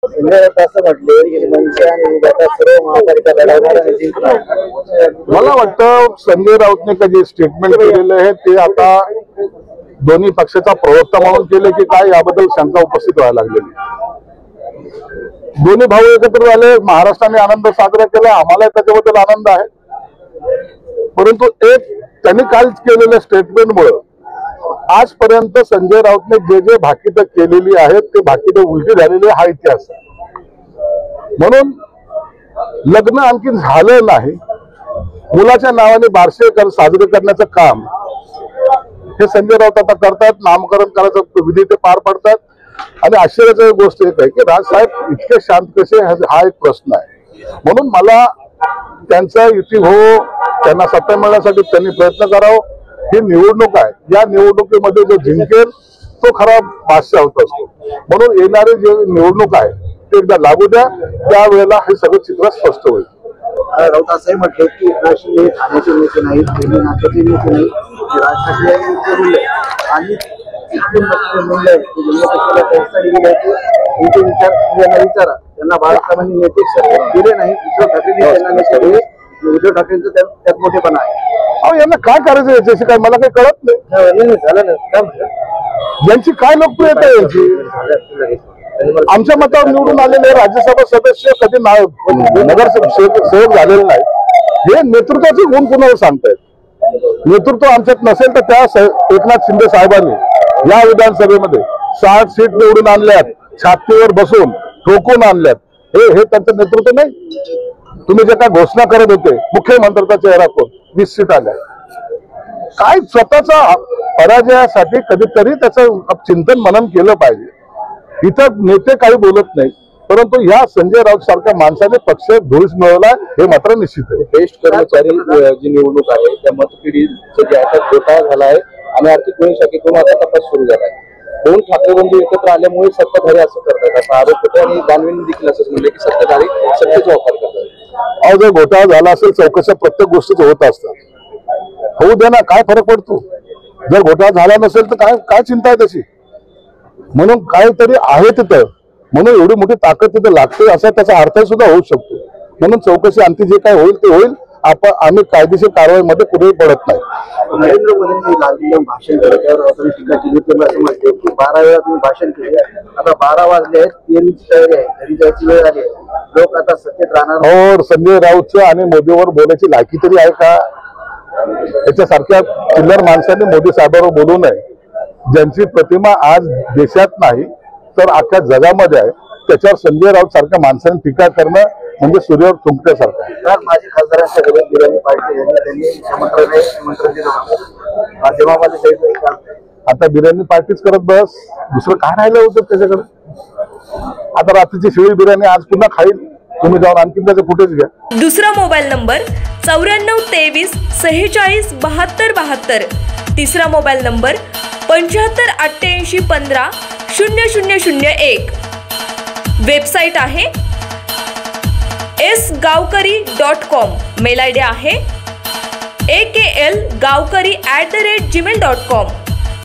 असं म्हटले की मनसे आणि उभाटा सर्व महापालिका लढवणार आणि जिंकणार। मला वाटतं संजय राऊतने का जे स्टेटमेंट केलेलं आहे ते आता दोन्ही पक्षाचा प्रवक्ता म्हणून केले की काय याबद्दल शंका उपस्थित व्हायला लागलेली। दोन्ही भाऊ एकत्र झाले, महाराष्ट्राने आनंद साजरा केला, आम्हाला त्याच्याबद्दल आनंद आहे। परंतु एक त्यांनी काल केलेल्या स्टेटमेंटमुळे आजपर्यंत संजय राऊतने जे जे भाकीतं केलेली आहेत ते भाकीतं उलटी झालेली हा इतिहास आहे। म्हणून लग्न आणखी झालं नाही, मुलाच्या नावाने बारसे साजरे करण्याचं काम हे संजय राऊत आता करतात, नामकरण करायचं विधी ते पार पडतात। आणि आश्चर्याची गोष्ट एक आहे की राजसाहेब इतके शांत कसे हा एक प्रश्न आहे। म्हणून मला त्यांचा युती हो, त्यांना सत्ता मिळण्यासाठी त्यांनी प्रयत्न करावं। ही निवडणूक आहे, या निवडणुकीमध्ये जो जिंकेल तो खरा बादशाह होत असतो। म्हणून येणारी जी निवडणूक आहे ते एकदा लागू द्या, त्यावेळेला हे सगळं चित्र स्पष्ट होईल। राऊत असंही म्हटले की राष्ट्रीय ठाण्याचे नेते नाही, नाट्याचे नेते नाही, राष्ट्रीय आणि मूल्य विचारा त्यांना बाळासाहेबांनी नेते दिले नाही, उद्धव ठाकरे त्यांना नेते दिले, उद्धव ठाकरेंचं त्यात मोठेपणा आहे। अहो यांना काय करायचं याच्याशी काय मला काही कळत नाही। झालं ना यांची काय लोकप्रियता आहे यांची? आमच्या मतावर निवडून आलेले राज्यसभा सदस्य कधी नगरसेवक झालेले नाही, हे नेतृत्वाचे गुण कुणाला सांगतायत। नेतृत्व आमच्यात नसेल तर त्या एकनाथ शिंदे साहेबांनी या विधानसभेमध्ये 60 सीट निवडून आणल्यात, छातीवर बसून ठोकून आणल्यात, हे त्यांचं नेतृत्व नाही। तुम्ही जे काय घोषणा करत होते मुख्यमंत्र्याचा चेहरा कोण, 20 सीट आल्या, काय स्वतःचा पराजयासाठी कधीतरी त्याचं चिंतन मनन केलं पाहिजे। इथं नेते काही बोलत नाही, परंतु या संजय राऊत सारख्या माणसाने पक्ष धुळीस मिळवला हे मात्र निश्चित आहे। बेस्ट कर्मचारी जी निवडणूक आहे त्या मतपेढीचं जे आता घोटाळा झाला आहे आणि आर्थिक गुन्हे शाखेतून आता तपास सुरू झाला आहे। दोन ठाकरे बंधू एकत्र आल्यामुळे सत्ताधारी असं करतात असा आरोप होतो आणि दानवेंनी देखील असंच म्हणले की सत्ताधारी सत्तेचा वापर करतात। अहो जर घोटाळा झाला असेल चौकशा प्रत्येक गोष्टीच होत असतात, होऊ दे ना, काय फरक पडतो? जर घोटाळा झाला नसेल तर काय चिंता आहे त्याची? म्हणून काहीतरी आहे तिथं, म्हणून एवढी मोठी ताकद तिथे लागते असा त्याचा अर्थ सुद्धा होऊ शकतो। म्हणून चौकशी अंती जे काय होईल ते होईल, आम्ही कायदेशीर कारवाईमध्ये कुठेही पडत नाही। नरेंद्र मोदींनी भाषण केलं, टीका केली, असं म्हणते की 12 वेळा तुम्ही भाषण केले, आता 12 वाजले आहेत, पेरणीची तयारी आहे, घरी जायची वेळ आली, लोक आता सत्तेत राहणार। हो, संजय राऊतचं आणि मोदीवर बोलायची लायकी तरी आहे का? याच्यासारख्या चिल्लर माणसांनी मोदी साहेबांवर बोलू नये। ज्यांची प्रतिमा आज देशात नाही तर अख्ख्या जगामध्ये आहे, त्याच्यावर संजय राऊत सारख्या माणसाने टीका करणं म्हणजे सूर्यावर चुंकण्यासारखं आहे। काल माझी खासदारांच्या घरी बिर्याणी पार्टी त्यांनी निमंत्रण दिलं, आता बिर्याणी पार्टीच करत बस, दुसरं काय राहिलं होतं त्याच्याकडे? आता रात्रीची शिळी बिर्याणी आज पुन्हा खाईल, तुम्ही जाऊन आणखी त्याचे फुटेज घ्या। दुसरा मोबाईल नंबर 94 23 46 72 72, तिसरा मोबाईल नंबर 75 88 15 0001। वेबसाईट आहे sgavkari.com, मेल आयडी आहे aklgavkari@gmail.com।